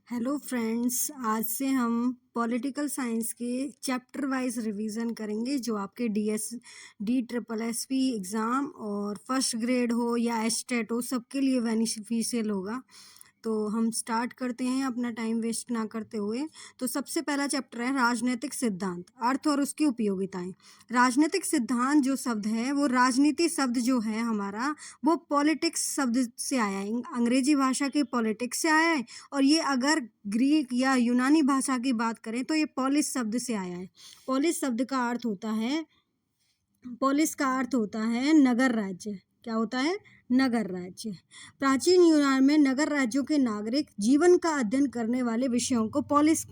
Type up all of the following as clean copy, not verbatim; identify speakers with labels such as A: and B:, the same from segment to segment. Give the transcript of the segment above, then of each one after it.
A: Hello friends, आज से हम पॉलिटिकल साइंस के चैप्टर वाइज रिवीजन करेंगे जो आपके D triple S P exam और फर्स्ट ग्रेड हो या एस्टेट हो सबके लिए बेनिफिशियल होगा। तो हम स्टार्ट करते हैं अपना टाइम वेस्ट ना करते हुए। तो सबसे पहला चैप्टर है राजनीतिक सिद्धांत, अर्थ और उसकी उपयोगिताएं। राजनीतिक सिद्धांत जो शब्द है वो राजनीति शब्द जो है हमारा वो पॉलिटिक्स शब्द से आया है, अंग्रेजी भाषा के पॉलिटिक्स से आया है। और ये अगर ग्रीक या यूनानी भाषा की बात करें तो ये पॉलिस शब्द से आया है। पॉलिस शब्द का अर्थ होता है पोलिस का अर्थ होता है नगर राज्य। क्या होता है? नगर राज्य। प्राचीन यूनान में नगर राज्यों के नागरिक जीवन का अध्ययन करने वाले विषयों को पोलिस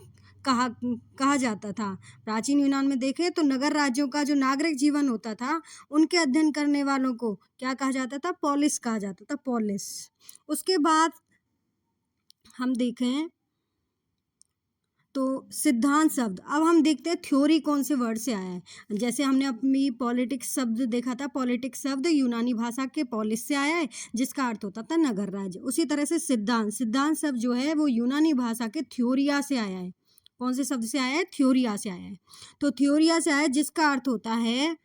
A: कहा जाता था। प्राचीन यूनान में देखें तो नगर राज्यों का जो नागरिक जीवन होता था उनके अध्ययन करने वालों को क्या कहा जाता था? पोलिस कहा जाता था, पोलिस। उसके बाद हम देखें तो सिद्धांत शब्द, अब हम देखते हैं थ्योरी कौन से वर्ड से आया है। जैसे हमने अपनी पॉलिटिक्स शब्द देखा था, पॉलिटिक्स शब्द यूनानी भाषा के पॉलिस से आया है जिसका अर्थ होता था नगर राज्य। उसी तरह से सिद्धांत शब्द जो है वो यूनानी भाषा के थ्योरिया से आया है। कौन से शब्द से आया है? थ्योरिया से आया है। तो थ्योरिया से आया है जिसका अर्थ होता है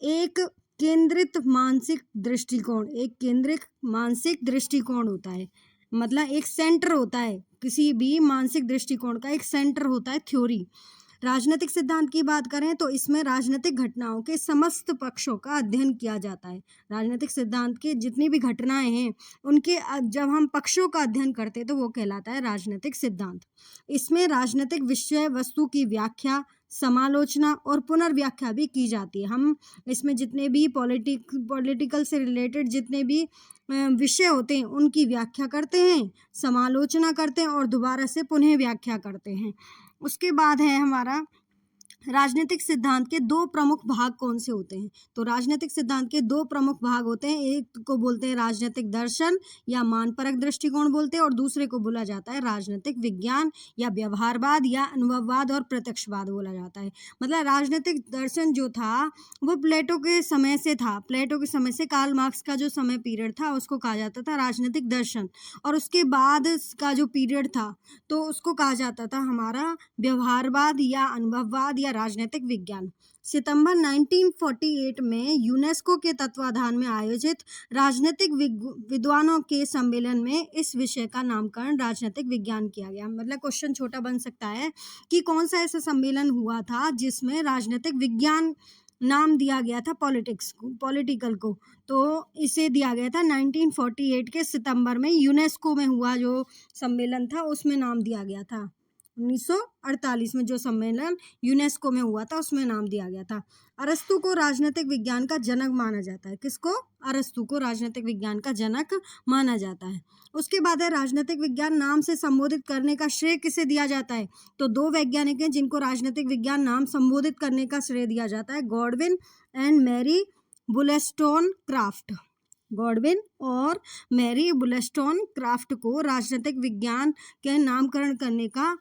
A: एक केंद्रित मानसिक दृष्टिकोण। एक केंद्रित मानसिक दृष्टिकोण होता है, मतलब एक सेंटर होता है, किसी भी मानसिक दृष्टिकोण का एक सेंटर होता है थ्योरी। राजनीतिक सिद्धांत की बात करें तो इसमें राजनीतिक घटनाओं के समस्त पक्षों का अध्ययन किया जाता है। राजनीतिक सिद्धांत की जितनी भी घटनाएं हैं उनके जब हम पक्षों का अध्ययन करते हैं तो वो कहलाता है राजनीतिक सिद्धांत। इसमें राजनीतिक विषय वस्तु की व्याख्या, समालोचना और पुनर्व्याख्या भी की जाती है। हम इसमें जितने भी पॉलिटिकल से रिलेटेड जितने भी विषय होते हैं उनकी व्याख्या करते हैं, समालोचना करते हैं और दोबारा से पुनः व्याख्या करते हैं। उसके बाद है हमारा राजनीतिक सिद्धांत के दो प्रमुख भाग कौन से होते हैं? तो राजनीतिक सिद्धांत के दो प्रमुख भाग होते हैं। एक को बोलते हैं राजनीतिक दर्शन या मानपरक दृष्टिकोण बोलते हैं और दूसरे को बोला जाता है राजनीतिक विज्ञान या व्यवहारवाद या अनुभववाद और प्रत्यक्षवाद बोला जाता है। मतलब राजनीतिक दर्शन जो था वो प्लेटो के समय से था। प्लेटो के समय से कार्ल मार्क्स का जो समय पीरियड था उसको कहा जाता था राजनीतिक दर्शन, और उसके बाद का जो पीरियड था तो उसको कहा जाता था हमारा व्यवहारवाद या अनुभववाद या राजनीतिक विज्ञान। सितंबर 1948 में यूनेस्को के तत्वाधान में आयोजित राजनीतिक विद्वानों के सम्मेलन में इस विषय का नामकरण राजनीतिक विज्ञान किया गया। मतलब क्वेश्चन छोटा बन सकता है कि कौन सा ऐसा सम्मेलन हुआ था जिसमें राजनीतिक विज्ञान नाम दिया गया था पॉलिटिकल को। तो इसे दिया गया था 1948 के सितंबर में यूनेस्को में हुआ जो सम्मेलन था उसमें नाम दिया गया था। 1948 में जो सम्मेलन यूनेस्को में हुआ था उसमें नाम दिया गया था। अरस्तु को राजनीतिक विज्ञान का जनक माना जाता है। किसको? अरस्तु को राजनीतिक विज्ञान का जनक माना जाता है। उसके बाद है राजनीतिक विज्ञान नाम से संबोधित करने का श्रेय किसे दिया जाता है? तो दो वैज्ञानिक हैं जिनको राजनीतिक विज्ञान नाम संबोधित करने का श्रेय दिया जाता है, गॉडविन एंड मैरी वुलेस्टोनक्राफ्ट। गॉडविन और मैरी वुलेस्टोनक्राफ्ट को राजनीतिक विज्ञान के नामकरण करने का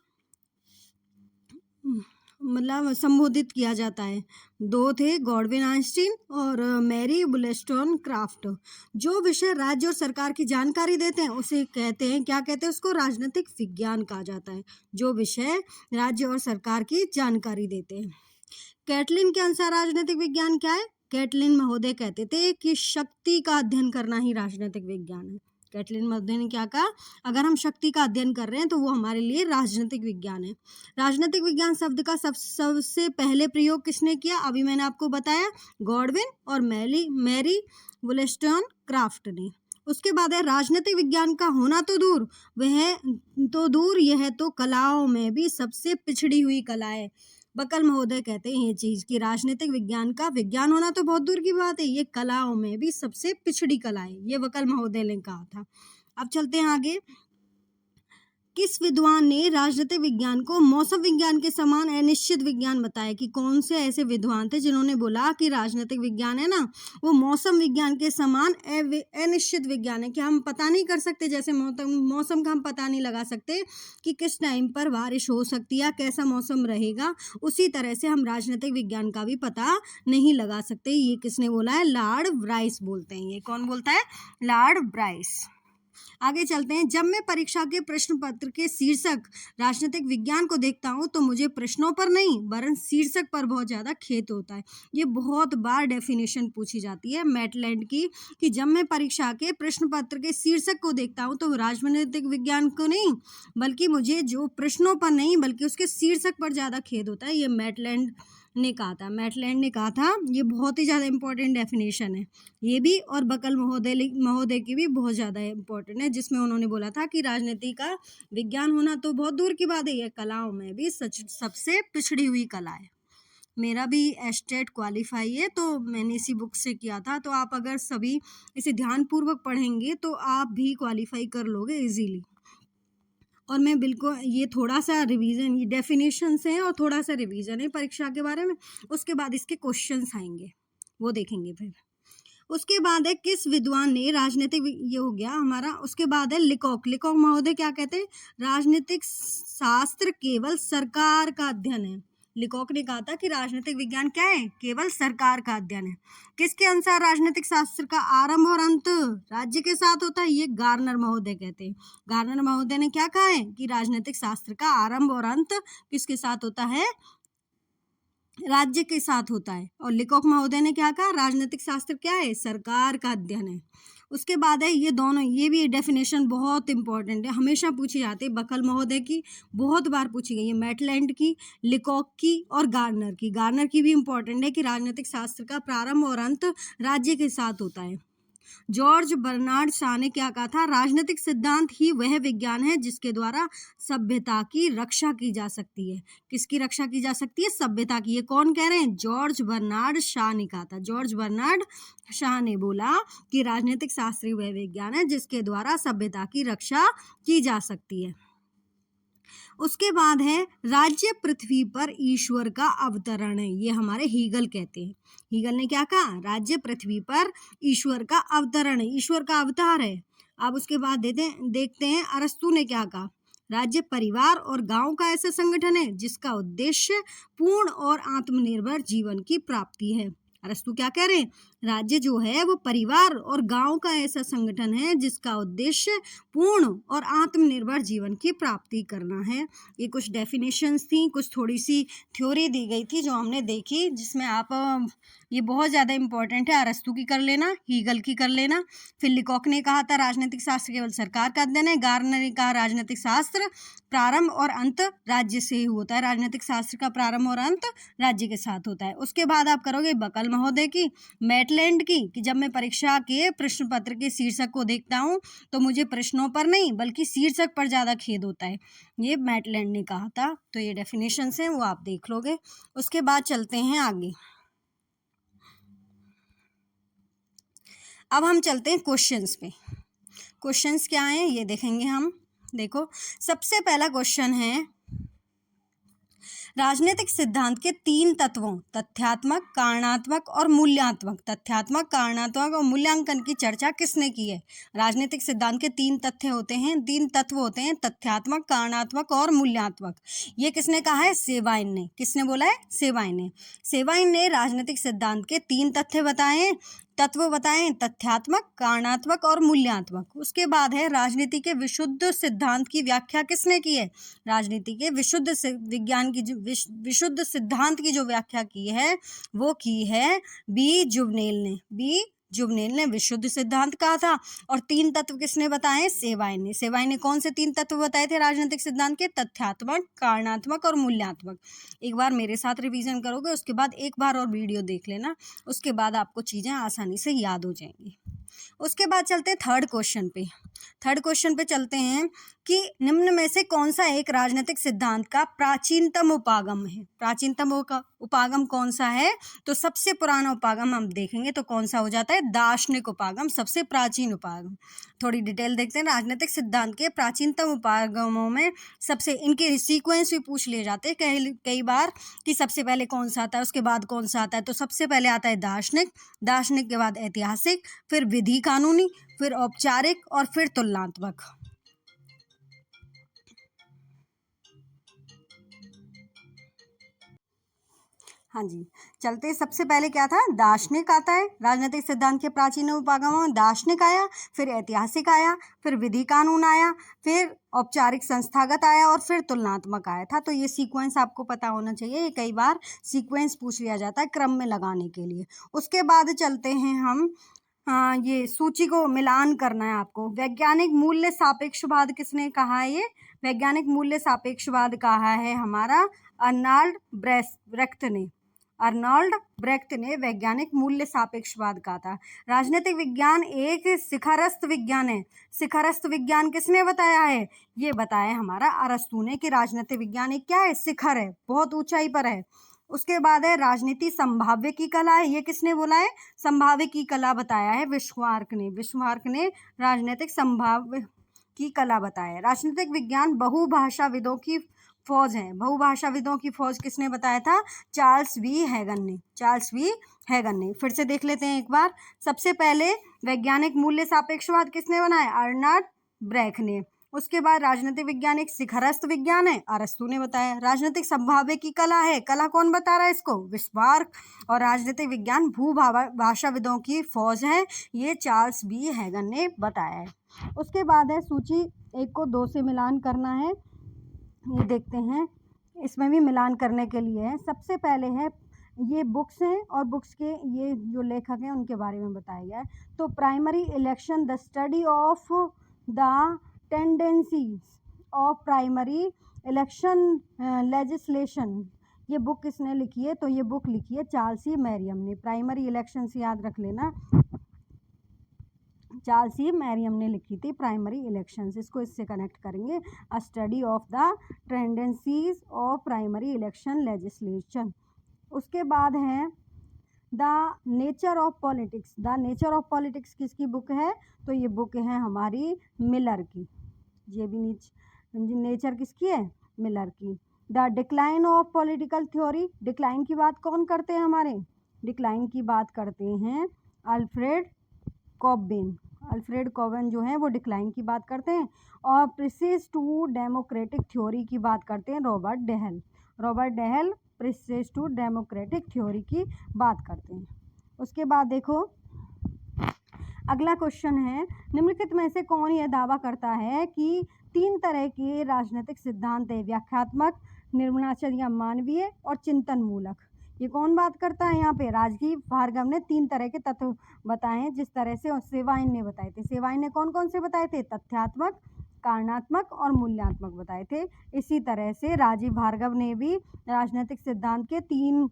A: मतलब संबोधित किया जाता है। दो थे, गॉडविन आइंस्टीन और मैरी वुलेस्टोनक्राफ्ट। जो विषय राज्य और सरकार की जानकारी देते हैं उसे कहते हैं, क्या कहते हैं उसको? राजनीतिक विज्ञान कहा जाता है। जो विषय राज्य और सरकार की जानकारी देते हैं। कैटलिन के अनुसार राजनीतिक विज्ञान क्या है? कैटलिन महोदय कहते थे कि शक्ति का अध्ययन करना ही राजनीतिक विज्ञान है। कैटलिन महोदय ने क्या कहा? अगर हम शक्ति का अध्ययन कर रहे हैं तो वो हमारे लिए राजनीतिक विज्ञान है। राजनीतिक विज्ञान शब्द का सबसे पहले प्रयोग किसने किया? अभी मैंने आपको बताया, गॉडविन और मैरी वुलेस्टोनक्राफ्ट ने। उसके बाद है राजनीतिक विज्ञान का होना तो दूर यह तो कलाओं में भी सबसे पिछड़ी हुई कला है। बकल महोदय कहते हैं ये चीज कि राजनीतिक विज्ञान का विज्ञान होना तो बहुत दूर की बात है, ये कलाओं में भी सबसे पिछड़ी कला है, ये बकल महोदय ने कहा था। अब चलते हैं आगे। किस विद्वान ने राजनीतिक विज्ञान को मौसम विज्ञान के समान अनिश्चित विज्ञान बताया? कि कौन से ऐसे विद्वान थे जिन्होंने बोला कि राजनीतिक विज्ञान है ना वो मौसम विज्ञान के समान अनिश्चित विज्ञान है, कि हम पता नहीं कर सकते, जैसे मौसम का हम पता नहीं लगा सकते कि किस टाइम पर बारिश हो सकती है, कैसा मौसम रहेगा, उसी तरह से हम राजनीतिक विज्ञान का भी पता नहीं लगा सकते। ये किसने बोला है? लॉर्ड ब्राइस बोलते हैं। ये कौन बोलता है? Lord Bryce. आगे चलते हैं। जब मैं परीक्षा के प्रश्न पत्र के शीर्षक राजनीतिक विज्ञान को देखता हूँ तो मुझे प्रश्नों पर नहीं वरन शीर्षक पर बहुत ज़्यादा खेद होता है। ये बहुत बार डेफिनेशन पूछी जाती है मैटलैंड की, कि जब मैं परीक्षा के प्रश्न पत्र के शीर्षक को देखता हूँ तो राजनीतिक विज्ञान को नहीं बल्कि मुझे जो प्रश्नों पर नहीं बल्कि उसके शीर्षक पर ज़्यादा खेद होता है। ये मैटलैंड ने कहा था, मैटलैंड ने कहा था। ये बहुत ही ज़्यादा इंपॉर्टेंट डेफिनेशन है ये भी, और बकल महोदय की भी बहुत ज़्यादा इंपॉर्टेंट है, जिसमें उन्होंने बोला था कि राजनीति का विज्ञान होना तो बहुत दूर की बात है, ये कलाओं में भी सबसे पिछड़ी हुई कला है। मेरा भी एस्टेट क्वालिफाई है तो मैंने इसी बुक से किया था, तो आप अगर सभी इसे ध्यानपूर्वक पढ़ेंगे तो आप भी क्वालिफाई कर लोगे इजीली। और मैं बिल्कुल ये थोड़ा सा रिवीजन, ये डेफिनेशंस हैं और थोड़ा सा रिवीजन है परीक्षा के बारे में, उसके बाद इसके क्वेश्चंस आएंगे वो देखेंगे फिर। उसके बाद है किस विद्वान ने राजनीतिक ये हो गया हमारा। उसके बाद है लिकॉक महोदय क्या कहते हैं, राजनीतिक शास्त्र केवल सरकार का अध्ययन है। लिकॉक ने कहा था कि राजनीतिक विज्ञान क्या है, केवल सरकार का अध्ययन है। किसके अनुसार राजनीतिक शास्त्र का आरंभ और अंत राज्य के साथ होता है, ये गार्नर महोदय कहते हैं। गार्नर महोदय ने क्या कहा है कि राजनीतिक शास्त्र का आरंभ और अंत किसके साथ होता है, राज्य के साथ होता है। और लिकॉक महोदय ने क्या कहा, राजनीतिक शास्त्र क्या है, सरकार का अध्ययन है। उसके बाद है ये दोनों, ये भी डेफिनेशन बहुत इंपॉर्टेंट है, हमेशा पूछी जाती है। बकल महोदय की बहुत बार पूछी गई है, मैटलैंड की, लिकॉक की और गार्नर की। गार्नर की भी इंपॉर्टेंट है कि राजनीतिक शास्त्र का प्रारंभ और अंत राज्य के साथ होता है। जॉर्ज बर्नार्ड शॉ ने क्या कहा था, राजनीतिक सिद्धांत ही वह विज्ञान है जिसके द्वारा सभ्यता की रक्षा की जा सकती है। किसकी रक्षा की जा सकती है, सभ्यता की। ये कौन कह रहे हैं, जॉर्ज बर्नार्ड शॉ ने कहा था। जॉर्ज बर्नार्ड शॉ ने बोला कि राजनीतिक शास्त्र ही वह विज्ञान है जिसके द्वारा सभ्यता की रक्षा की जा सकती है। उसके बाद है राज्य पृथ्वी पर ईश्वर का अवतरण है, ये हमारे हीगल कहते हैं। हीगल ने क्या कहा, राज्य पृथ्वी पर ईश्वर का अवतरण है, ईश्वर का अवतार है। अब उसके बाद देखते हैं अरस्तु ने क्या कहा, राज्य परिवार और गांव का ऐसा संगठन है जिसका उद्देश्य पूर्ण और आत्मनिर्भर जीवन की प्राप्ति है। अरस्तु क्या कह रहे हैं, राज्य जो है वो परिवार और गांव का ऐसा संगठन है जिसका उद्देश्य पूर्ण और आत्मनिर्भर जीवन की प्राप्ति करना है। ये कुछ डेफिनेशंस थी, कुछ थोड़ी सी थ्योरी दी गई थी जो हमने देखी, जिसमें आप ये बहुत ज़्यादा इंपॉर्टेंट है, अरस्तु की कर लेना, हीगल की कर लेना। फिर लिकॉक ने कहा था राजनीतिक शास्त्र केवल सरकार का अध्ययन है। गार्नर ने कहा राजनीतिक शास्त्र प्रारंभ और अंत राज्य से ही होता है, राजनीतिक शास्त्र का प्रारंभ और अंत राज्य के साथ होता है। उसके बाद आप करोगे बकल महोदय की, मैटलैंड की, कि जब मैं परीक्षा के प्रश्न पत्र के शीर्षक को देखता हूँ तो मुझे प्रश्नों पर नहीं बल्कि शीर्षक पर ज़्यादा खेद होता है, ये मैटलैंड ने कहा था। तो ये डेफिनेशंस हैं वो आप देख लोगे। उसके बाद चलते हैं आगे। अब हम चलते हैं क्वेश्चंस पे। क्वेश्चंस क्या हैं ये देखेंगे हम। देखो सबसे पहला क्वेश्चन है, राजनीतिक सिद्धांत के 3 तत्वों तथ्यात्मक, कारणात्मक और मूल्यांकन, तथ्यात्मक, कारणात्मक और मूल्यांकन की चर्चा किसने की है। राजनीतिक सिद्धांत के 3 तथ्य होते हैं, 3 तत्व होते हैं, तथ्यात्मक, कारणात्मक और मूल्यांकन। ये किसने कहा है, सेवाइन ने। किसने बोला है, सेवाइन ने। सेवाइन ने राजनीतिक सिद्धांत के 3 तथ्य बताए, तत्व बताएं, तथ्यात्मक, कारणात्मक और मूल्यांकन। उसके बाद है राजनीति के विशुद्ध सिद्धांत की व्याख्या किसने की है। राजनीति के विशुद्ध विज्ञान की विशुद्ध सिद्धांत की जो व्याख्या की है वो की है बी जुवनेल ने विशुद्ध सिद्धांत कहा था। और 3 तत्व किसने बताए, सेवाइन ने। सेवाइन ने कौन से 3 तत्व बताए थे राजनीतिक सिद्धांत के, तथ्यात्मक, कारणात्मक और मूल्यांकन। एक बार मेरे साथ रिवीजन करोगे, उसके बाद एक बार और वीडियो देख लेना, उसके बाद आपको चीज़ें आसानी से याद हो जाएंगी। उसके बाद चलते हैं थर्ड क्वेश्चन पे। थर्ड क्वेश्चन पे चलते हैं कि निम्न में से कौन सा एक राजनीतिक सिद्धांत का प्राचीनतम उपागम है। प्राचीनतम उपागम कौन सा है, तो सबसे पुराना उपागम हम देखेंगे तो कौन सा हो जाता है, दार्शनिक उपागम, सबसे प्राचीन उपागम। थोड़ी डिटेल देखते हैं। राजनीतिक सिद्धांत के प्राचीनतम उपागमों में सबसे, इनके सीक्वेंस भी पूछ लिए जाते हैं कई बार कि सबसे पहले कौन सा आता है, उसके बाद कौन सा आता है। तो सबसे पहले आता है दार्शनिक, दार्शनिक के बाद ऐतिहासिक, फिर विधि कानूनी, फिर औपचारिक और फिर तुलनात्मक। हाँ जी, चलते सबसे पहले क्या था, दार्शनिक आता है। राजनीतिक सिद्धांत के प्राचीन उपागमों में दार्शनिक आया, फिर ऐतिहासिक आया, फिर विधि कानून आया, फिर औपचारिक संस्थागत आया और फिर तुलनात्मक आया था। तो ये सीक्वेंस आपको पता होना चाहिए, ये कई बार सीक्वेंस पूछ लिया जाता है क्रम में लगाने के लिए। उसके बाद चलते हैं हम, हाँ, ये सूची को मिलान करना है आपको। वैज्ञानिक मूल्य सापेक्षवाद किसने कहा है? ये वैज्ञानिक मूल्य सापेक्षवाद कहा है हमारा अर्नॉल्ड ब्रेख्त ने वैज्ञानिक मूल्य सापेक्षवाद कहा था। राजनीतिक विज्ञान एक शिखरस्थ विज्ञान है। शिखरस्थ विज्ञान किसने बताया है? ये बताया हमारा अरस्तू ने कि राजनीतिक विज्ञान एक क्या है, शिखर है, बहुत ऊंचाई पर है। उसके बाद है राजनीति संभाव्य की कला है। ये किसने बोला है? संभाव्य की कला बताया है विश्वार्क ने राजनीतिक संभाव्य की कला बताया। राजनीतिक विज्ञान बहुभाषाविदों की फौज है। बहुभाषाविदों की फौज किसने बताया था? चार्ल्स वी हैगन ने। फिर से देख लेते हैं एक बार। सबसे पहले वैज्ञानिक मूल्य सापेक्षवाद किसने बनाया? अर्नॉल्ड ब्रेख्त ने। उसके बाद राजनीतिक विज्ञान एक शिखरस्थ विज्ञान है, अरस्तू ने बताया। राजनीतिक संभाव्य की कला है, कला कौन बता रहा है इसको? विश्वार्क। और राजनीतिक विज्ञान भूभाषाविदों की फौज है, ये चार्ल्स बी हैगन ने बताया है। उसके बाद है सूची 1 को 2 से मिलान करना है। ये देखते हैं, इसमें भी मिलान करने के लिए है। सबसे पहले है, ये बुक्स हैं और बुक्स के ये जो लेखक हैं उनके बारे में बताया गया है। तो primary election, the study of the tendencies of primary election legislation, ये बुक किसने लिखी है? तो ये बुक लिखी है चार्ल्स सी मैरियम ने। प्राइमरी इलेक्शन से याद रख लेना, चार्ल्स सी मैरियम ने लिखी थी प्राइमरी इलेक्शंस। इसको इससे कनेक्ट करेंगे, अ study of the tendencies of primary election legislation. उसके बाद है the nature of politics. The nature of politics किसकी बुक है? तो ये बुक है हमारी मिलर की। ये भी नेचर किसकी है? मिलर की। The decline of political theory, decline की बात कौन करते हैं हमारे? डिक्लाइन की बात करते हैं अल्फ्रेड कॉबेन जो है वो डिक्लाइन की बात करते हैं। और प्रीसेस टू डेमोक्रेटिक थ्योरी की बात करते हैं रॉबर्ट डेहल प्रीसेस टू डेमोक्रेटिक थ्योरी की बात करते हैं। उसके बाद देखो अगला क्वेश्चन है, निम्नलिखित में से कौन यह दावा करता है कि 3 तरह के राजनीतिक सिद्धांत है? व्याख्यात्मक, निर्माणात्मक या मानवीय और चिंतन मूलक। ये कौन बात करता है? यहाँ पे राजीव भार्गव ने 3 तरह के तत्व बताए हैं, जिस तरह से सेवाइन ने बताए थे। सेवाइन ने कौन कौन से बताए थे? तथ्यात्मक, कारणात्मक और मूल्यात्मक बताए थे। इसी तरह से राजीव भार्गव ने भी राजनीतिक सिद्धांत के तीन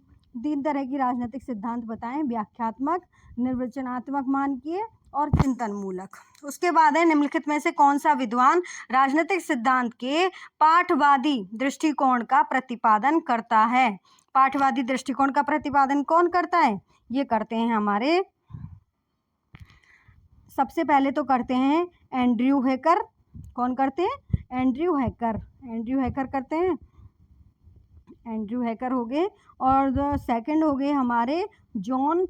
A: तरह की राजनीतिक सिद्धांत बताए, व्याख्यात्मक, निर्वचनात्मक, मानकीय और चिंतन मूलक। उसके बाद है, निम्नलिखित में से कौन सा विद्वान राजनीतिक सिद्धांत के पाठवादी दृष्टिकोण का प्रतिपादन करता है? पाठवादी दृष्टिकोण का प्रतिपादन कौन करता है? ये करते हैं हमारे, सबसे पहले तो करते हैं एंड्रयू हैकर। कौन करते हैं? एंड्रयू हैकर करते हैं। एंड्रयू हैकर हो गए। और सेकंड हो गए हमारे जॉन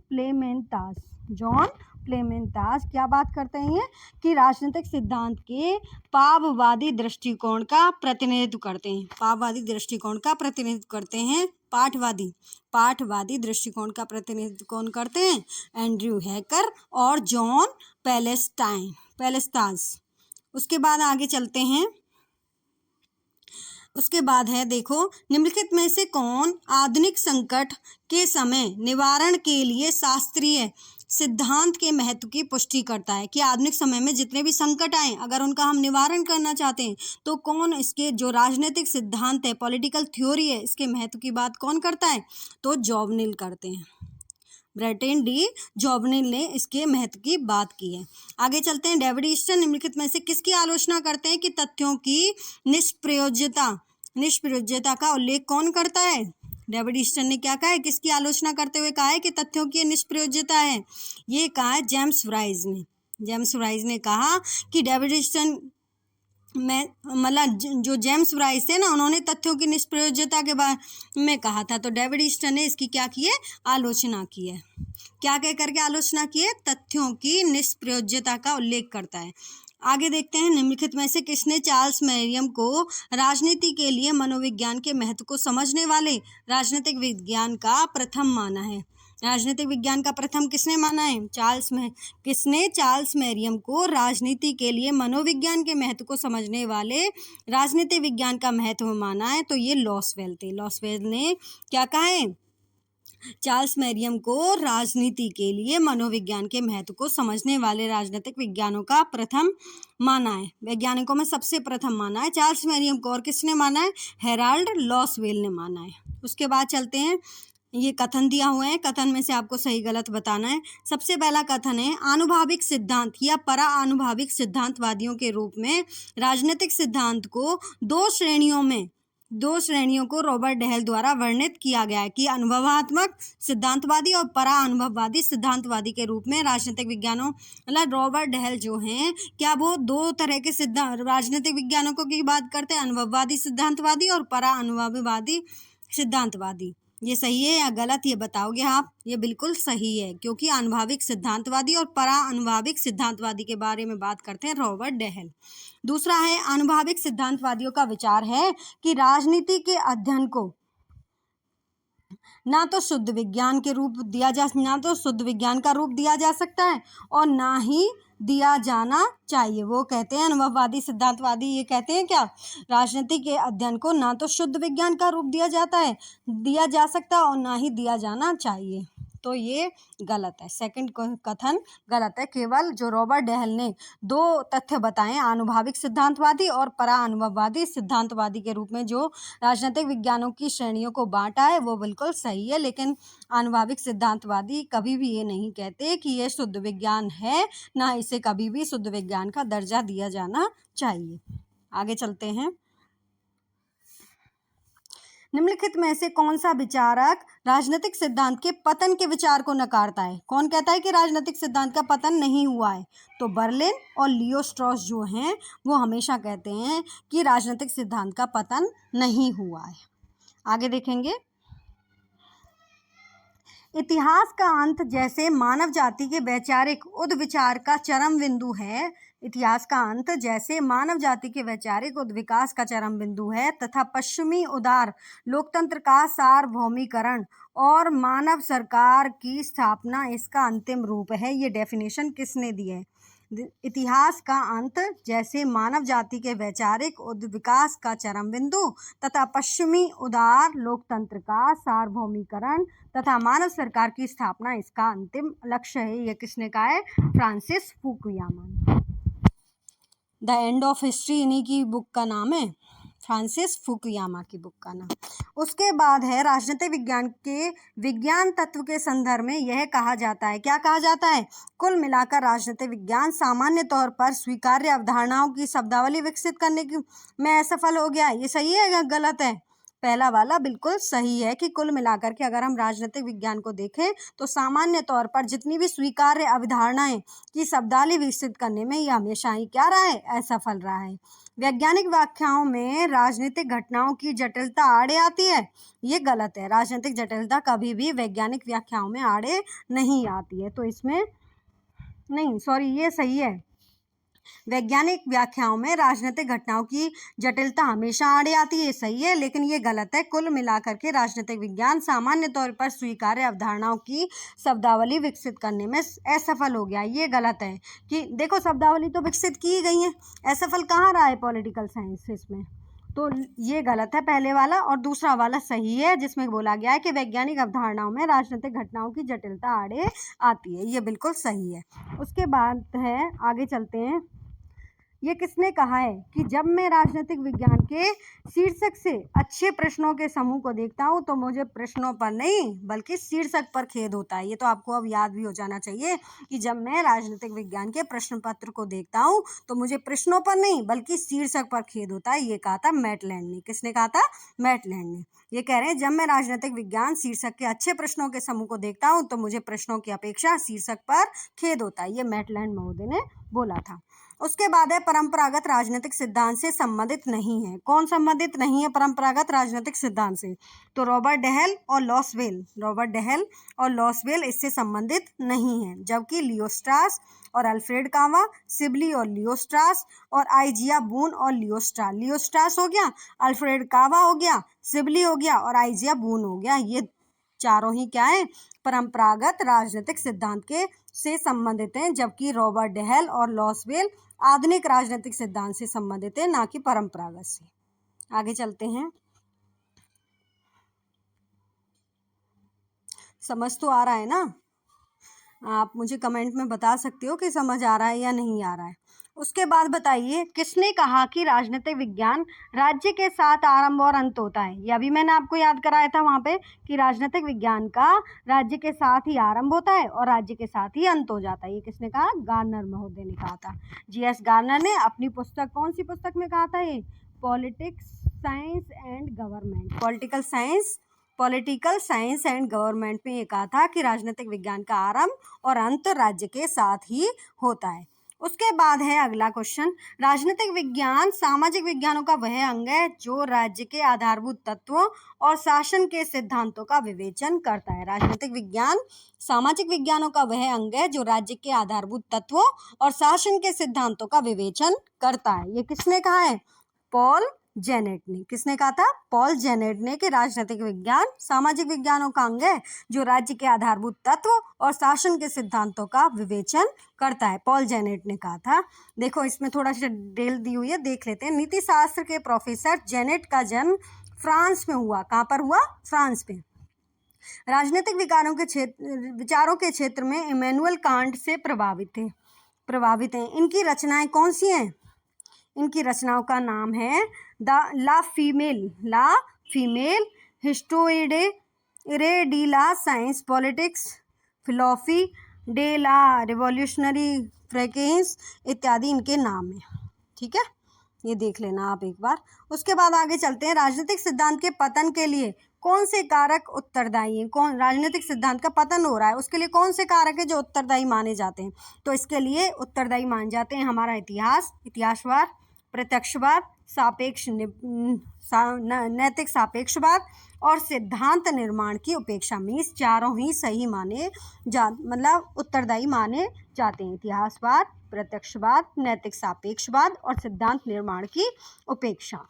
A: प्लेमेंतास क्या बात करते हैं? कि राजनीतिक सिद्धांत के पाववादी दृष्टिकोण का प्रतिनिधित्व करते हैं। पाववादी दृष्टिकोण का प्रतिनिधित्व करते हैं पाठवादी दृष्टिकोण का प्रतिनिधित्व कौन करते हैं? एंड्रयू हैकर और जॉन पेलेस्तास। उसके बाद आगे चलते हैं। उसके बाद है, देखो, निम्नलिखित में से कौन आधुनिक संकट के समय निवारण के लिए शास्त्रीय सिद्धांत के महत्व की पुष्टि करता है? कि आधुनिक समय में जितने भी संकट आए, अगर उनका हम निवारण करना चाहते हैं तो कौन इसके जो राजनीतिक सिद्धांत है, पॉलिटिकल थ्योरी है, इसके महत्व की बात कौन करता है? तो जोवेनिल करते हैं। ब्रेटन डी जोवेनिल ने इसके महत्व की बात की है। आगे चलते हैं। डेविड ईस्टन निम्नलिखित में से किसकी आलोचना करते हैं? कि तथ्यों की निष्प्रयोज्यता का उल्लेख कौन करता है? डेविड ईस्टन ने क्या कहा है? किसकी आलोचना करते हुए कहा है कि तथ्यों की निष्प्रयोज्यता है? ये कहा है जेम्स राइज ने कहा कि डेविड ईस्टन में, मतलब जो जेम्स राइज थे ना, उन्होंने तथ्यों की निष्प्रयोज्यता के बारे में कहा था। तो डेविड ईस्टन ने इसकी क्या की है? आलोचना की है। क्या कह करके आलोचना की है? तथ्यों की निष्प्रयोज्यता का उल्लेख करता है। आगे देखते हैं, निम्नलिखित में से किसने चार्ल्स मेरियम को राजनीति के लिए मनोविज्ञान के महत्व को समझने वाले राजनीतिक विज्ञान का प्रथम माना है? राजनीतिक विज्ञान का प्रथम किसने माना है? किसने चार्ल्स मेरियम को राजनीति के लिए मनोविज्ञान के महत्व को समझने वाले राजनीतिक विज्ञान का महत्व माना है? तो ये लॉसवेल थे। लॉसवेल ने क्या कहा है? चार्ल्स मेरियम को राजनीति के लिए मनोविज्ञान के महत्व को समझने वाले राजनीतिक विज्ञानों का प्रथम माना है। वैज्ञानिकों में सबसे प्रथम माना है चार्ल्स मेरियम को। और किसने माना है? हेराल्ड लॉसवेल ने माना है। उसके बाद चलते हैं, ये कथन दिया हुआ है, कथन में से आपको सही गलत बताना है। सबसे पहला कथन है, आनुभाविक सिद्धांत या परा आनुभाविक सिद्धांतवादियों के रूप में राजनीतिक सिद्धांत को दो श्रेणियों को रॉबर्ट डेहल द्वारा वर्णित किया गया है कि अनुभवात्मक सिद्धांतवादी और परा अनुभववादी सिद्धांतवादी के रूप में राजनीतिक विज्ञानों, मतलब रॉबर्ट डेहल जो हैं, क्या वो दो तरह के राजनीतिक विज्ञानों की बात करते हैं, अनुभववादी सिद्धांतवादी और परा अनुभववादी सिद्धांतवादी। ये सही है या गलत, ये बताओगे आप? ये बिल्कुल सही है, क्योंकि अनुभविक सिद्धांतवादी और परा अनुभविक सिद्धांतवादी के बारे में बात करते हैं रॉबर्ट डेहल। दूसरा है, अनुभविक सिद्धांतवादियों का विचार है कि राजनीति के अध्ययन को ना तो शुद्ध विज्ञान का रूप दिया जा सकता है और ना ही दिया जाना चाहिए। वो कहते हैं, अनुभववादी सिद्धांतवादी ये कहते हैं क्या? राजनीति के अध्ययन को ना तो शुद्ध विज्ञान का रूप दिया जा सकता और ना ही दिया जाना चाहिए। तो ये गलत है, सेकंड कथन गलत है। केवल जो रॉबर्ट डेहल ने दो तथ्य बताए, आनुभाविक सिद्धांतवादी और परा अनुभववादी सिद्धांतवादी के रूप में जो राजनीतिक विज्ञानों की श्रेणियों को बांटा है, वो बिल्कुल सही है। लेकिन आनुभाविक सिद्धांतवादी कभी भी ये नहीं कहते कि ये शुद्ध विज्ञान है, ना इसे कभी भी शुद्ध विज्ञान का दर्जा दिया जाना चाहिए। आगे चलते हैं, निम्नलिखित में से कौन सा विचारक राजनीतिक सिद्धांत के पतन के विचार को नकारता है? कौन कहता है कि राजनीतिक सिद्धांत का पतन नहीं हुआ है? तो बर्लिन और लियो स्ट्रॉस जो हैं, वो हमेशा कहते हैं कि राजनीतिक सिद्धांत का पतन नहीं हुआ है। आगे देखेंगे, इतिहास का अंत जैसे मानव जाति के वैचारिक उद्विचार का चरम बिंदु है, इतिहास का अंत जैसे मानव जाति के वैचारिक उद्विकास का चरम बिंदु है तथा पश्चिमी उदार लोकतंत्र का सार्वभौमिकरण और मानव सरकार की स्थापना इसका अंतिम रूप है। ये डेफिनेशन किसने दी है? इतिहास का अंत जैसे मानव जाति के वैचारिक उद्विकास का चरम बिंदु तथा पश्चिमी उदार लोकतंत्र का सार्वभौमिकरण तथा मानव सरकार की स्थापना इसका अंतिम लक्ष्य है। यह किसने कहा है? Francis Fukuyama. The end of history इन्हीं की बुक का नाम है, फ्रांसिस फुकुयामा की बुक का नाम। उसके बाद है, राजनीतिक विज्ञान के विज्ञान तत्व के संदर्भ में यह कहा जाता है, क्या कहा जाता है? कुल मिलाकर राजनीतिक विज्ञान सामान्य तौर पर स्वीकार्य अवधारणाओं की शब्दावली विकसित करने में असफल हो गया। ये सही है या गलत है? पहला वाला बिल्कुल सही है कि कुल मिलाकर के अगर हम राजनीतिक विज्ञान को देखें तो सामान्य तौर पर जितनी भी स्वीकार्य अवधारणाएं की शब्दावली विकसित करने में यह हमेशा ही क्या रहा है? असफल रहा है। वैज्ञानिक व्याख्याओं में राजनीतिक घटनाओं की जटिलता आड़े आती है, ये गलत है। राजनीतिक जटिलता कभी भी वैज्ञानिक व्याख्याओं में आड़े नहीं आती है, तो इसमें नहीं, सॉरी, ये सही है। वैज्ञानिक व्याख्याओं में राजनीतिक घटनाओं की जटिलता हमेशा आड़े आती है, सही है, लेकिन ये गलत है। कुल मिलाकर के राजनीतिक विज्ञान सामान्य तौर पर स्वीकार्य अवधारणाओं की शब्दावली विकसित करने में असफल हो गया, ये गलत है। कि देखो, शब्दावली तो विकसित की गई है, असफल कहाँ रहा है पॉलिटिकल साइंसेस में? तो ये गलत है पहले वाला, और दूसरा वाला सही है जिसमें बोला गया है कि वैज्ञानिक अवधारणाओं में राजनीतिक घटनाओं की जटिलता आड़े आती है, ये बिल्कुल सही है। उसके बाद है, आगे चलते हैं, ये किसने कहा है कि जब मैं राजनीतिक विज्ञान के शीर्षक से अच्छे प्रश्नों के समूह को देखता हूँ तो मुझे प्रश्नों पर नहीं बल्कि शीर्षक पर खेद होता है। ये तो आपको अब याद भी हो जाना चाहिए कि जब मैं राजनीतिक विज्ञान के प्रश्न पत्र को देखता हूँ तो मुझे प्रश्नों पर नहीं बल्कि शीर्षक पर खेद होता है। ये कहा था मैटलैंड ने। किसने कहा था? मैटलैंड ने। ये कह रहे हैं, जब मैं राजनीतिक विज्ञान शीर्षक के अच्छे प्रश्नों के समूह को देखता हूँ तो मुझे प्रश्नों की अपेक्षा शीर्षक पर खेद होता है। ये मैटलैंड महोदय ने बोला था। उसके बाद है परंपरागत राजनीतिक सिद्धांत से संबंधित नहीं है। कौन संबंधित नहीं है परंपरागत राजनीतिक सिद्धांत से? तो रॉबर्ट डेहल और लॉसवेल इससे संबंधित नहीं है, जबकि लियो स्ट्रास और अल्फ्रेड कावा, सिबली और लियो स्ट्रास और आइजिया बून और लियो स्ट्रास हो गया, अल्फ्रेड कावा हो गया, सिबली हो गया और आइजिया बून हो गया। ये चारों ही क्या है? परंपरागत राजनीतिक सिद्धांत के से संबंधित हैं, जबकि रॉबर्ट डेहल और लॉसवेल आधुनिक राजनीतिक सिद्धांत से संबंधित है, ना कि परंपरागत से। आगे चलते हैं। समझ तो आ रहा है ना? आप मुझे कमेंट में बता सकते हो कि समझ आ रहा है या नहीं आ रहा है। उसके बाद बताइए, किसने कहा कि राजनीतिक विज्ञान राज्य के साथ आरंभ और अंत होता है? ये अभी मैंने आपको याद कराया था वहाँ पे कि राजनीतिक विज्ञान का राज्य के साथ ही आरंभ होता है और राज्य के साथ ही अंत हो जाता है। ये किसने कहा? गार्नर महोदय ने कहा था। GS गार्नर ने अपनी पुस्तक, कौन सी पुस्तक में कहा था ये? पॉलिटिकल साइंस एंड गवर्नमेंट में ये कहा था कि राजनीतिक विज्ञान का आरंभ और अंत राज्य के साथ ही होता है। उसके बाद है अगला क्वेश्चन, राजनीतिक विज्ञान सामाजिक विज्ञानों का वह अंग है जो राज्य के आधारभूत तत्वों और शासन के सिद्धांतों का विवेचन करता है। राजनीतिक विज्ञान सामाजिक विज्ञानों का वह अंग है जो राज्य के आधारभूत तत्वों और शासन के सिद्धांतों का विवेचन करता है। ये किसने कहा है? पॉल जेनेट ने। किसने कहा था? पॉल जेनेट ने कि राजनीतिक विज्ञान सामाजिक विज्ञानों का अंग है जो राज्य के आधारभूत तत्व और शासन के सिद्धांतों का विवेचन करता है। पॉल जेनेट ने कहा था। देखो इसमें थोड़ा सा डिटेल दी हुई है, देख लेते हैं। नीति शास्त्र के प्रोफेसर जेनेट का जन्म फ्रांस में हुआ। कहाँ पर हुआ? फ्रांस में। राजनीतिक विचारों के क्षेत्र में इमैनुअल कांट से प्रभावित हैं। इनकी रचनाएं कौन सी हैं? इनकी रचनाओं का नाम है ला फीमेल हिस्टोइडे डी ला साइंस पॉलिटिक्स फिलोसफी डे ला रिवॉल्यूशनरी फ्रेकेंस इत्यादि इनके नाम है। ठीक है, ये देख लेना आप एक बार। उसके बाद आगे चलते हैं। राजनीतिक सिद्धांत के पतन के लिए कौन से कारक उत्तरदायी हैं? कौन राजनीतिक सिद्धांत का पतन हो रहा है उसके लिए कौन से कारक है जो उत्तरदायी माने जाते हैं? तो इसके लिए उत्तरदायी माने जाते हैं हमारा इतिहासवाद, प्रत्यक्षवाद, नैतिक सापेक्षवाद और सिद्धांत निर्माण की उपेक्षा में। इस चारों ही सही मतलब उत्तरदायी माने जाते हैं। इतिहासवाद, प्रत्यक्षवाद, नैतिक सापेक्षवाद और सिद्धांत निर्माण की उपेक्षा।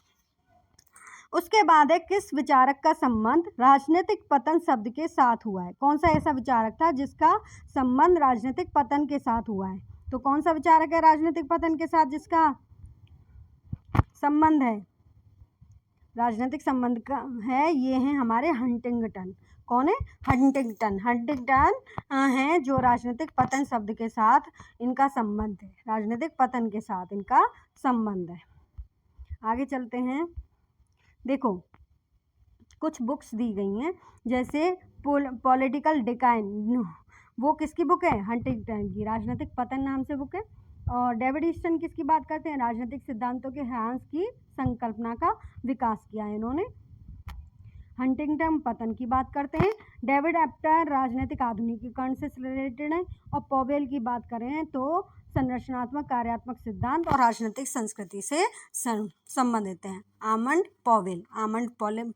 A: उसके बाद है, किस विचारक का संबंध राजनीतिक पतन शब्द के साथ हुआ है? कौन सा ऐसा विचारक था जिसका संबंध राजनीतिक पतन के साथ हुआ है? तो कौन सा विचारक है राजनीतिक पतन के साथ जिसका संबंध है, राजनीतिक संबंध का है? ये है हमारे हंटिंगटन। कौन है? हंटिंगटन है जो राजनीतिक पतन शब्द के साथ इनका संबंध है। राजनीतिक पतन के साथ इनका संबंध है। आगे चलते हैं। देखो कुछ बुक्स दी गई हैं, जैसे पॉलिटिकल डिक्लाइन, वो किसकी बुक है? हंटिंगटन की। राजनीतिक पतन नाम से बुक है। और डेविड ईस्टन किसकी बात करते हैं? राजनीतिक सिद्धांतों के ह्रास की संकल्पना का विकास किया है इन्होंने। हंटिंगटन पतन की बात करते हैं। डेविड एप्टर राजनीतिक आधुनिकीकरण से रिलेटेड है। और पॉवेल की बात करें तो संरचनात्मक कार्यात्मक सिद्धांत और राजनीतिक संस्कृति से संबंधित हैं। आमंड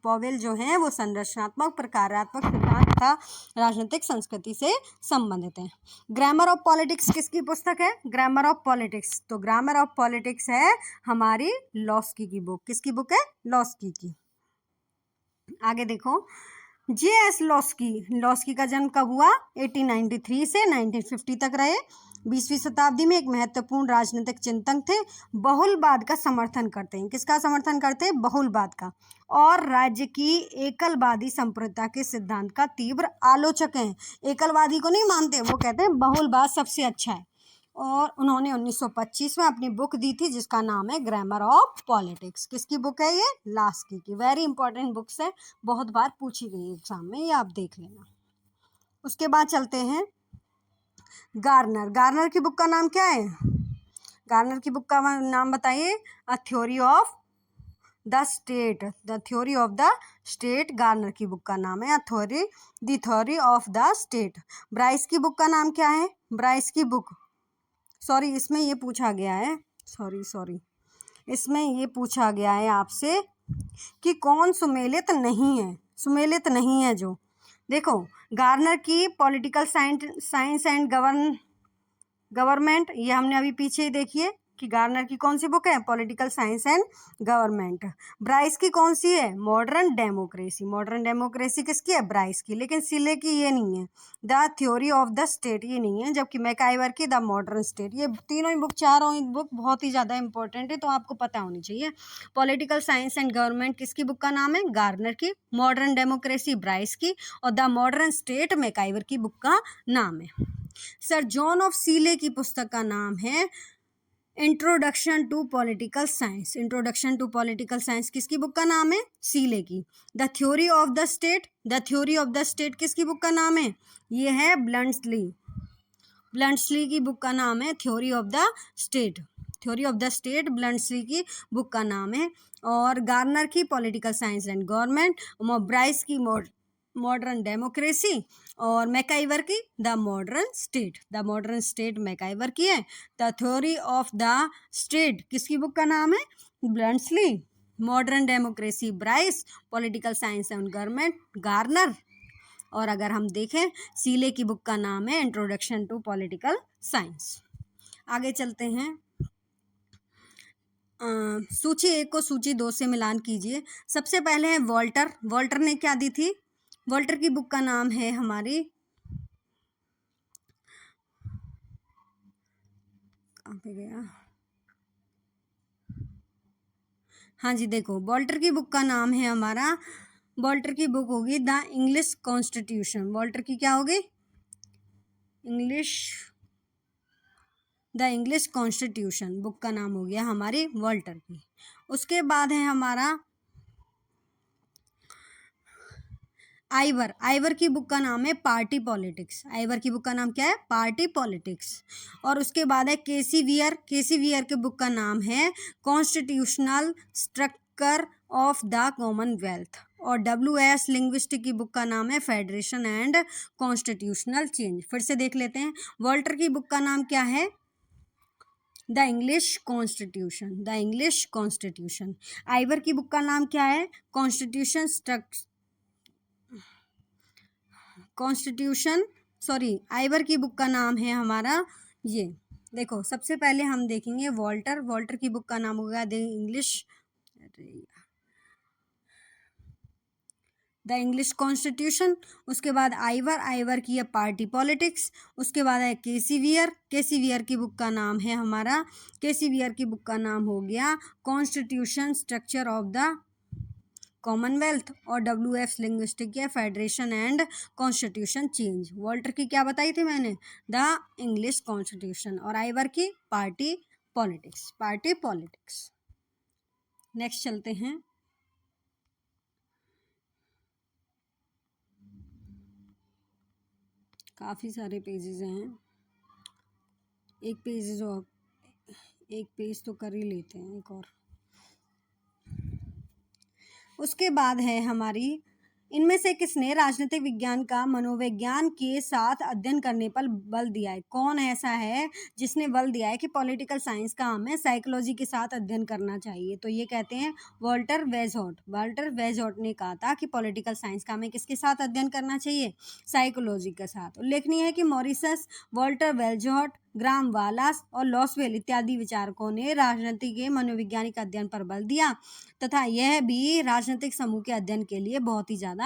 A: पॉवेल जो हैं वो संरचनात्मक प्रकारात्मक सिद्धांत तथा राजनीतिक संस्कृति से संबंधित हैं। ग्रामर ऑफ पॉलिटिक्स किसकी पुस्तक है? Grammar of politics. तो ग्रामर ऑफ पॉलिटिक्स है हमारी लॉस्की की बुक। किसकी बुक है? लॉस्की की। आगे देखो, J.S. लॉस्की का जन्म कब हुआ? 1893 से 1950 तक रहे। 20वीं शताब्दी में एक महत्वपूर्ण राजनीतिक चिंतक थे। बहुलवाद का समर्थन करते हैं। किसका समर्थन करते हैं? बहुलवाद का। और राज्य की एकलवादी संप्रभुता के सिद्धांत का तीव्र आलोचक हैं। एकलवादी को नहीं मानते, वो कहते हैं बहुलवाद सबसे अच्छा है। और उन्होंने 1925 में अपनी बुक दी थी जिसका नाम है ग्रामर ऑफ पॉलिटिक्स। किसकी बुक है ये? लॉस्की की। वेरी इंपॉर्टेंट बुक्स है, बहुत बार पूछी गई एग्जाम में, ये आप देख लेना। उसके बाद चलते हैं गार्नर की बुक का नाम क्या है? गार्नर की बुक का नाम बताइए। The theory of the state Garner की बुक का नाम है the theory of the state. Bryce की बुक का नाम क्या है? सॉरी इसमें ये पूछा गया है, सॉरी इसमें ये पूछा गया है आपसे कि कौन सुमेलित नहीं है, सुमेलित नहीं है जो, देखो गार्नर की पॉलिटिकल साइंस एंड गवर्नमेंट, ये हमने अभी पीछे ही देखी है कि गार्नर की कौन सी बुक है, political science and government. Bryce की कौन सी है, मॉडर्न डेमोक्रेसी, मॉडर्न डेमोक्रेसी किसकी है, ब्राइस की। लेकिन सिले की ये नहीं है, the theory of the state ये नहीं है, जबकि मैकाइवर की द मॉडर्न स्टेट। ये तीनों ही बुक, चारों ही बुक बहुत ही ज़्यादा इंपॉर्टेंट है, तो आपको पता होनी चाहिए। पॉलिटिकल साइंस एंड गवर्नमेंट किसकी बुक का नाम है, गार्नर की। मॉडर्न डेमोक्रेसी ब्राइस की, और द मॉडर्न स्टेट मैकाइवर की बुक का नाम है। सर जॉन ऑफ सीले की पुस्तक का नाम है introduction to political science. Introduction to political science किसकी बुक का नाम है, सीले की। The theory of the state, the theory of the state किसकी बुक का नाम है, ये है ब्लंट्सली, ब्लंट्सली की बुक का नाम है theory of the state. Theory of the state Bluntschli की बुक का नाम है। और गार्नर की political science and government, Bryce की मॉडर्न डेमोक्रेसी, और मैकाइवर की the modern state. The modern state MacIver की है। The theory of the state किसकी बुक का नाम है, Bluntschli. Modern democracy Bryce, political science and government Garner. और अगर हम देखें सीले की बुक का नाम है इंट्रोडक्शन टू पॉलिटिकल साइंस। आगे चलते हैं, सूची 1 को सूची 2 से मिलान कीजिए। सबसे पहले है वॉल्टर, वॉल्टर ने क्या दी थी, वॉल्टर की बुक का नाम है हमारी, कहाँ पे गया, हाँ जी देखो वॉल्टर की बुक का नाम है हमारा, वॉल्टर की बुक होगी द इंग्लिश कॉन्स्टिट्यूशन। वॉल्टर की क्या होगी, द इंग्लिश कॉन्स्टिट्यूशन बुक का नाम हो गया हमारी वॉल्टर की। उसके बाद है हमारा आइवर, आइवर की बुक का नाम है पार्टी पॉलिटिक्स। आइवर की बुक का नाम क्या है, पार्टी पॉलिटिक्स। और उसके बाद है केसी वियर, केसी वियर की बुक का नाम है constitutional structure of the Commonwealth. और WS लिंग्विस्टिक की बुक का नाम है फेडरेशन एंड कॉन्स्टिट्यूशनल चेंज। फिर से देख लेते हैं, वॉल्टर की बुक का नाम क्या है, the English constitution, the English constitution. Ivoire की बुक का नाम क्या है, कॉन्स्टिट्यूशन सॉरी आइवर की बुक का नाम है हमारा ये। देखो सबसे पहले हम देखेंगे वॉल्टर, वॉल्टर की बुक का नाम होगा द इंग्लिश कॉन्स्टिट्यूशन। उसके बाद आइवर, आइवर की है पार्टी पॉलिटिक्स। उसके बाद है केसी वियर, केसी वियर की बुक का नाम है हमारा, केसी वियर की बुक का नाम हो गया constitution structure of the Commonwealth. और WF लिंग्विस्टिक है federation and constitution change. Walter की क्या बताई थी मैंने, द इंग्लिश कॉन्स्टिट्यूशन। और आइवर की party politics, party politics. Next चलते हैं, काफ़ी सारे पेजेस हैं, एक पेज तो कर ही लेते हैं एक और। उसके बाद है हमारी, इनमें से किसने राजनीतिक विज्ञान का मनोविज्ञान के साथ अध्ययन करने पर बल दिया है, कौन ऐसा है जिसने बल दिया है कि पॉलिटिकल साइंस का हमें साइकोलॉजी के साथ अध्ययन करना चाहिए, तो ये कहते हैं वॉल्टर वेजहॉट। वॉल्टर वेजहॉट ने कहा था कि पॉलिटिकल साइंस का हमें किसके साथ अध्ययन करना चाहिए, साइकोलॉजी के साथ। उल्लेखनीय है कि मॉरिसस, वॉल्टर वेजहॉट, ग्राम वालास और लॉसवेल इत्यादि विचारकों ने राजनीति के मनोवैज्ञानिक अध्ययन पर बल दिया तथा यह भी राजनीतिक समूह के अध्ययन के लिए बहुत ही ज़्यादा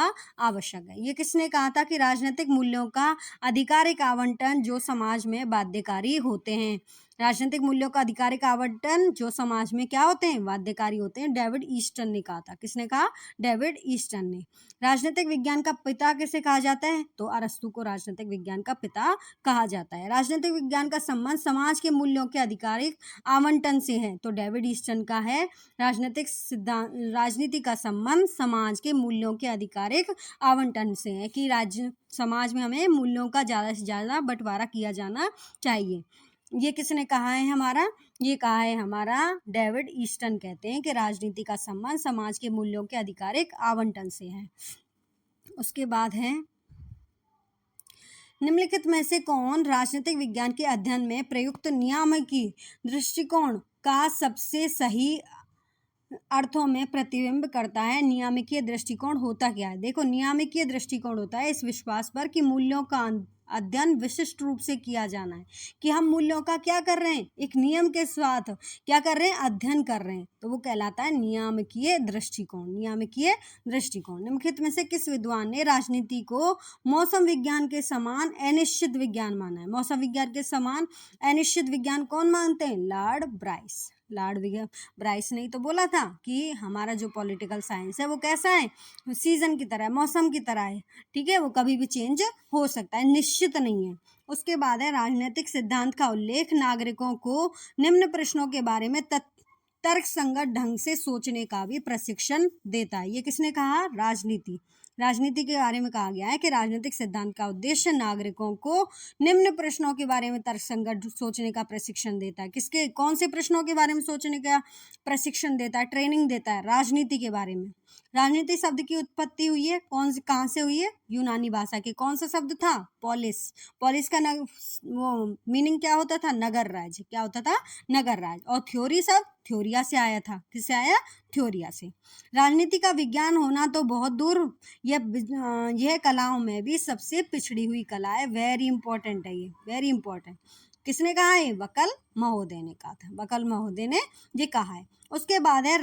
A: आवश्यक है। ये किसने कहा था कि राजनीतिक मूल्यों का आधिकारिक आवंटन जो समाज में बाध्यकारी होते हैं, राजनीतिक मूल्यों का आधिकारिक आवंटन जो समाज में क्या होते हैं, बाध्यकारी होते हैं, डेविड ईस्टन ने कहा था। किसने कहा, डेविड ईस्टन ने। राजनीतिक विज्ञान का पिता किसे कहा जाता है, तो अरस्तु को राजनीतिक विज्ञान का पिता कहा जाता है। राजनीतिक विज्ञान का संबंध समाज के मूल्यों के आधिकारिक आवंटन से है, तो डेविड ईस्टन का है राजनीतिक सिद्धांत, राजनीति का संबंध समाज के मूल्यों के आधिकारिक आवंटन से है कि समाज में हमें मूल्यों का ज़्यादा से ज़्यादा बंटवारा किया जाना चाहिए। ये किसने कहा है हमारा, ये कहा है हमारा डेविड ईस्टन। कहते हैं कि राजनीति का संबंध समाज के मूल्यों के आधिकारिक आवंटन से है। उसके बाद है निम्नलिखित में से कौन राजनीतिक विज्ञान के अध्ययन में प्रयुक्त नियामकी दृष्टिकोण का सबसे सही अर्थों में प्रतिबिंब करता है? नियामकीय दृष्टिकोण होता क्या है? देखो, नियामकीय दृष्टिकोण होता है इस विश्वास पर कि मूल्यों का अध्ययन विशिष्ट रूप से किया जाना है, कि हम मूल्यों का क्या कर रहे हैं, एक नियम के साथ क्या कर रहे हैं, अध्ययन कर रहे हैं, तो वो कहलाता है नियामकीय दृष्टिकोण। नियामकीय दृष्टिकोण। निम्नलिखित में से किस विद्वान ने राजनीति को मौसम विज्ञान के समान अनिश्चित विज्ञान माना है? मौसम विज्ञान के समान अनिश्चित विज्ञान कौन मानते हैं? Lord Bryce. लॉर्ड ब्राइस ने तो बोला था कि हमारा जो पॉलिटिकल साइंस है वो कैसा है, सीजन की तरह है, मौसम की तरह है, ठीक है, वो कभी भी चेंज हो सकता है, निश्चित नहीं है। उसके बाद है राजनीतिक सिद्धांत का उल्लेख नागरिकों को निम्न प्रश्नों के बारे में तर्क संगत ढंग से सोचने का भी प्रशिक्षण देता है। ये किसने कहा? राजनीति के बारे में कहा गया है कि राजनीतिक सिद्धांत का उद्देश्य नागरिकों को निम्न प्रश्नों के बारे में तर्कसंगत सोचने का प्रशिक्षण देता है। किसके, कौन से प्रश्नों के बारे में सोचने का प्रशिक्षण देता है, ट्रेनिंग देता है? राजनीति के बारे में। राजनीति शब्द की उत्पत्ति हुई है कहाँ से हुई है? यूनानी भाषा के कौन सा शब्द था? पॉलिस। पॉलिस का वो मीनिंग क्या होता था? नगर राज्य। क्या होता था? नगर राज्य। और थ्योरी शब्द थ्योरिया से आया था। किससे आया? थ्योरिया से। राजनीति का विज्ञान होना तो बहुत दूर, यह कलाओं में भी सबसे पिछड़ी हुई कला है। वेरी इंपॉर्टेंट है ये, वेरी इंपॉर्टेंट। किसने कहा है? वकल महोदय ने कहा था। वकल महोदय ने ये कहा है। उसके बाद है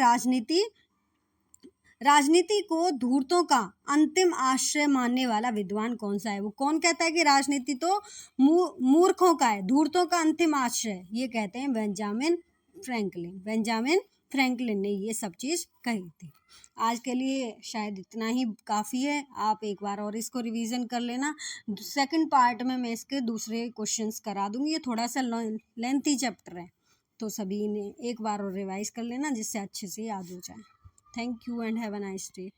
A: राजनीति को धूर्तों का अंतिम आश्रय मानने वाला विद्वान कौन सा है? वो कौन कहता है कि राजनीति तो मूर्खों का है, धूर्तों का अंतिम आश्रय? ये कहते हैं बेंजामिन फ्रैंकलिन। बेंजामिन फ्रैंकलिन ने ये सब चीज़ कही थी। आज के लिए शायद इतना ही काफ़ी है। आप एक बार और इसको रिवीजन कर लेना। सेकंड पार्ट में मैं इसके दूसरे क्वेश्चंस करा दूंगी। ये थोड़ा सा लेंथी चैप्टर है, तो सभी ने एक बार और रिवाइज कर लेना जिससे अच्छे से याद हो जाए। Thank you and have a nice day.